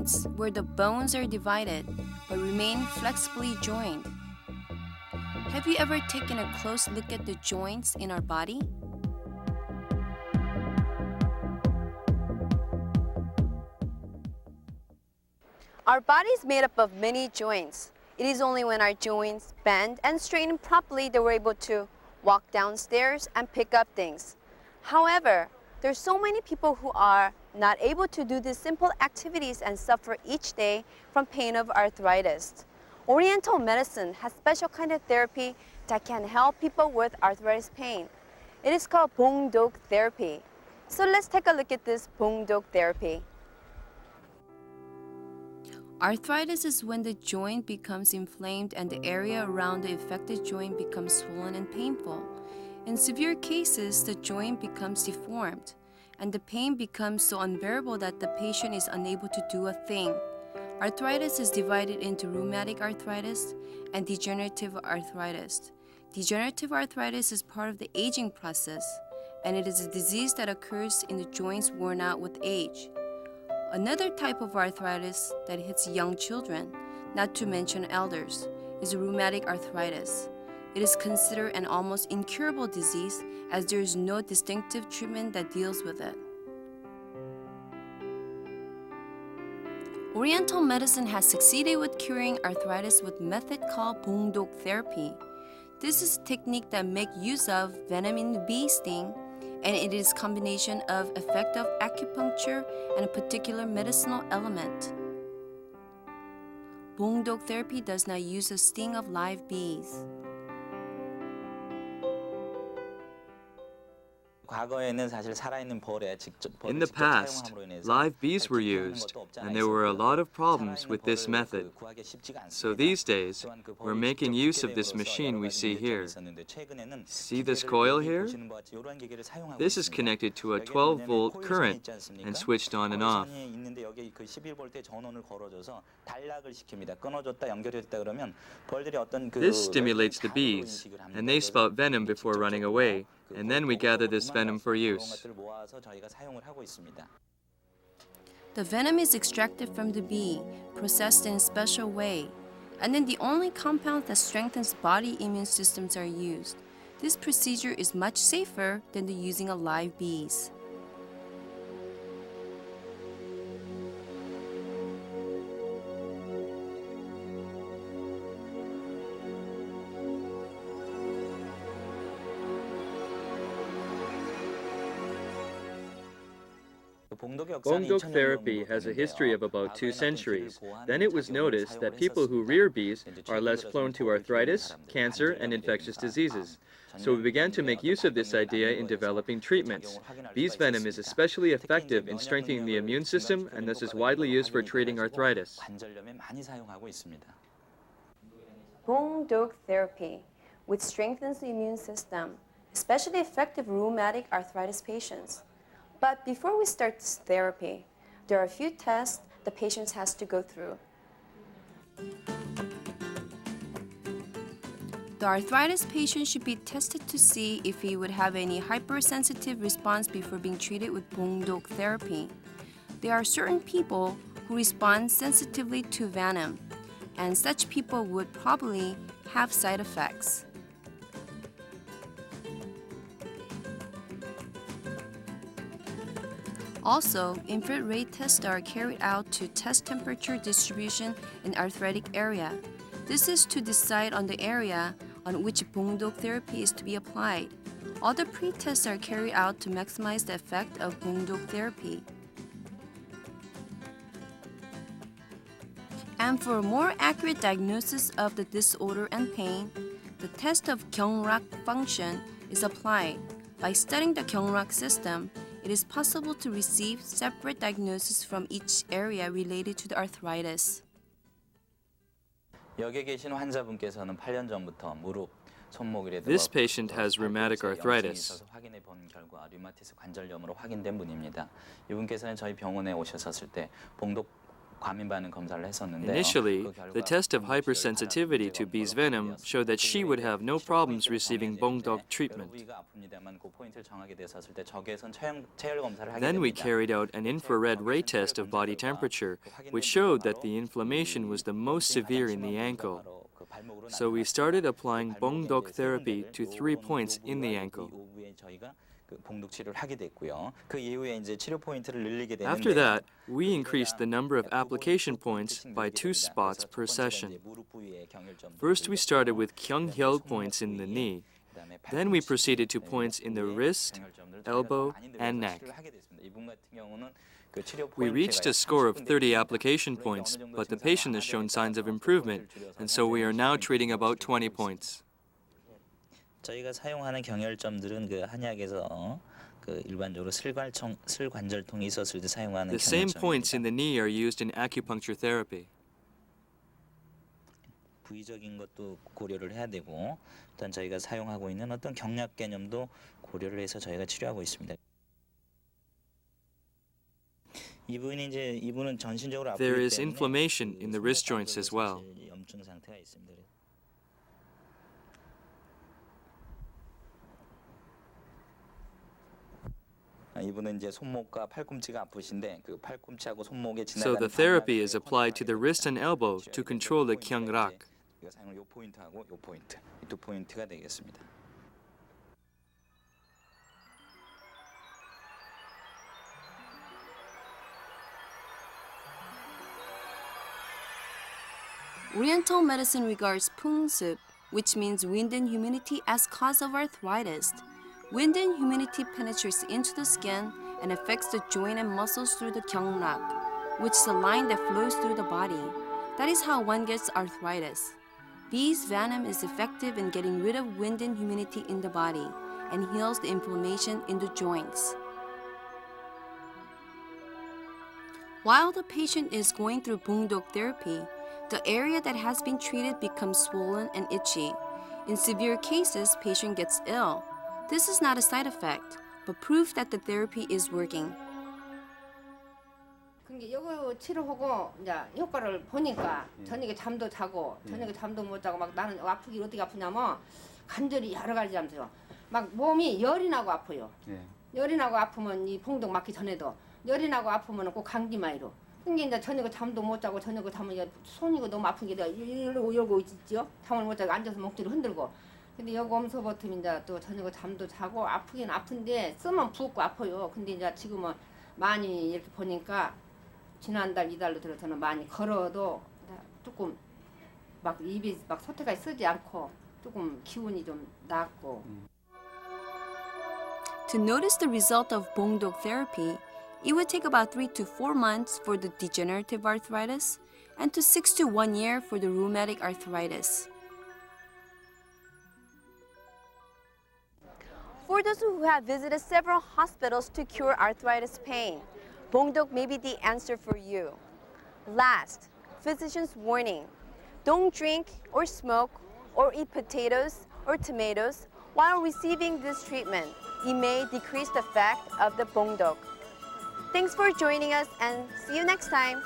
joints where the bones are divided but remain flexibly joined. Have you ever taken a close look at the joints in our body? Our body is made up of many joints. It is only when our joints bend and straighten properly that we're able to walk downstairs and pick up things. However, there's so many people who are not able to do these simple activities and suffer each day from pain of arthritis. Oriental medicine has special kind of therapy that can help people with arthritis pain. It is called 봉독 therapy. So let's take a look at this 봉독 therapy. Arthritis is when the joint becomes inflamed and the area around the affected joint becomes swollen and painful. In severe cases, the joint becomes deformed, and the pain becomes so unbearable that the patient is unable to do a thing. Arthritis is divided into rheumatic arthritis and degenerative arthritis. Degenerative arthritis is part of the aging process, and it is a disease that occurs in the joints worn out with age. Another type of arthritis that hits young children, not to mention elders, is rheumatic arthritis. It is considered an almost incurable disease as there is no distinctive treatment that deals with it. Oriental medicine has succeeded with curing arthritis with a method called 봉독 therapy. This is a technique that makes use of venom in the bee sting, and it is a combination of effect of acupuncture and a particular medicinal element. 봉독 therapy does not use the sting of live bees. In the past, live bees were used, and there were a lot of problems with this method. So these days, we're making use of this machine we see here. See this coil here? This is connected to a 12-volt current and switched on and off. This stimulates the bees, and they spout venom before running away, and then we gather this venom for use. The venom is extracted from the bee, processed in a special way, and then the only compound that strengthens body immune systems are used. This procedure is much safer than the using of live bees. 봉독 therapy has a history of about 2 centuries. Then it was noticed that people who rear bees are less prone to arthritis, cancer, and infectious diseases. So we began to make use of this idea in developing treatments. Bees' venom is especially effective in strengthening the immune system and thus is widely used for treating arthritis. 봉독 therapy, which strengthens the immune system, especially effective rheumatic arthritis patients. But before we start this therapy, there are a few tests the patient has to go through. The arthritis patient should be tested to see if he would have any hypersensitive response before being treated with 봉독 therapy. There are certain people who respond sensitively to venom, and such people would probably have side effects. Also, infrared tests are carried out to test temperature distribution in arthritic area. This is to decide on the area on which 봉독 therapy is to be applied. Other pre-tests are carried out to maximize the effect of 봉독 therapy. And for a more accurate diagnosis of the disorder and pain, the test of 경락 function is applied. By studying the 경락 system, it is possible to receive separate diagnosis from each area related to the arthritis. This patient has rheumatic arthritis. Initially, the test of hypersensitivity to bee's venom showed that she would have no problems receiving bongdok treatment. Then we carried out an infrared ray test of body temperature, which showed that the inflammation was the most severe in the ankle. So we started applying bongdok therapy to 3 points in the ankle. After that, we increased the number of application points by 2 spots per session. First, we started with kyunghyul points in the knee. Then we proceeded to points in the wrist, elbow, and neck. We reached a score of 30 application points, but the patient has shown signs of improvement, and so we are now treating about 20 points. 저희가 사용하는 경혈점들은 그 한약에서 그 일반적으로 슬관절통이 있었을 때 사용하는 The same points in the knee are used in acupuncture therapy. 부위적인 것도 고려를 해야 되고, 일단 저희가 사용하고 있는 어떤 경락 개념도 고려를 해서 저희가 치료하고 있습니다. 이분은 전신적으로 아프기 There is 때문에 inflammation in the wrist joints as well. 염증 상태가 있습니다. 이분은 이제 손목과 팔꿈치가 아프신데 그 팔꿈치하고 손목에 So the therapy is applied to the wrist and elbow to control the kyungrak. 우리가 사용할 요 포인트하고 요 포인트, 이 두 포인트가 되겠습니다. Oriental medicine regards 풍습, which means wind and humidity, as cause of arthritis. Wind and humidity penetrates into the skin and affects the joint and muscles through the 경락, which is a line that flows through the body. That is how one gets arthritis. Bee's venom is effective in getting rid of wind and humidity in the body and heals the inflammation in the joints. While the patient is going through bongdok therapy, the area that has been treated becomes swollen and itchy. In severe cases, patient gets ill. This is not a side effect, but proof that the therapy is working. 이거 치료하고 이제 효과를 보니까 저녁에 잠도 자고 저녁에 잠도 못 자고 막 나는 아프기 어떻게 아프냐면 간절히 여러 가지 잠들어 막 몸이 열이 나고 아파요. 열이 나고 아프면 이 봉독 맞기 전에도 열이 나고 아프면 꼭 감기만 이러. 근데 이제 저녁에 잠도 못 자고 저녁에 잠을 손이 너무 아픈 게 내가 이러고 있지요. 잠을 못 자고 앉아서 목줄을 흔들고. 근데 여기 오면서부터 이제 또 저녁에 잠도 자고 아프긴 아픈데 쓰면 붓고 아파요. 근데 이제 지금은 많이 이렇게 보니까 지난달 이달로 들어서는 많이 걸어도 조금 막 입이 막 소태가 쓰지 않고 조금 기운이 좀 낫고. To notice the result of bongdok therapy, it would take about 3 to 4 months for the degenerative arthritis and to 6 to 1 year for the rheumatic arthritis. For those who have visited several hospitals to cure arthritis pain, bongdok may be the answer for you. Last, physician's warning. Don't drink or smoke or eat potatoes or tomatoes while receiving this treatment. It may decrease the effect of the bongdok. Thanks for joining us and see you next time.